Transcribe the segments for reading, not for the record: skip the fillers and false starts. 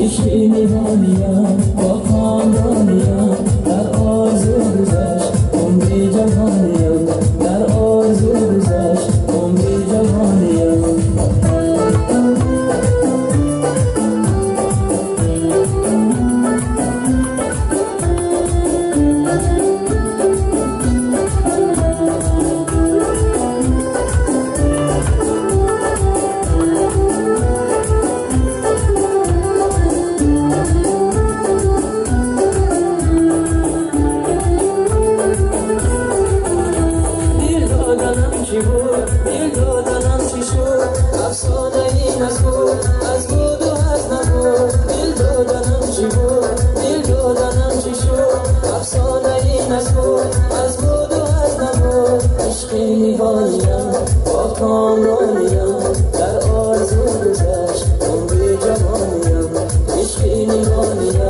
عشقی نهانیم با کامرانیم در آرزو گذشت عمری جوانیم در آرزو گذشت عمری جوانیم دل دادنم چی شد افسانه این از بود و از نبود دل دادنم چی بود دل دادنم چی شد افسانه این از بود و از نبود عشقی نهانیم با کامرانیم در آرزو گذشت عمری جوانیم عشقی نهانیم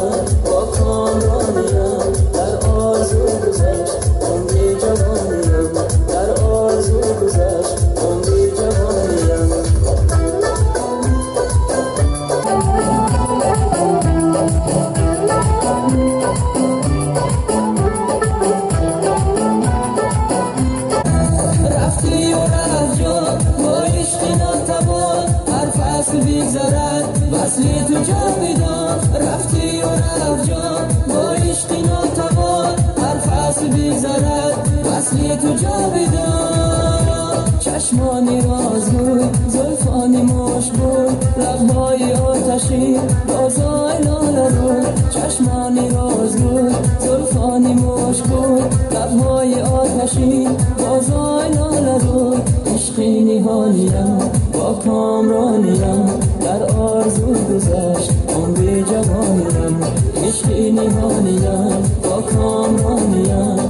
با کامرانیم در آرزو گذشت عمری جوانیم در آرزو گذشت عمری جوانیم رفتی و رفت جان با عشق ناتوان هر فصل بیگذرد وصلی تو جاودان رفتی و رفت جان با عشق ناتوان هر فصل بیگذرد وصلی تو جاودان چشمانی رازگوی زلفانی مشکوی لبهای آتشین بازای لاله روی چشمانی رازگوی زلفانی مشکوی لبهای آتشین بازای لاله روی عشقی نهانیم با کامرانیم در آرزو گذشت عمری جوانیم عشقی نهانیم با کامرانیم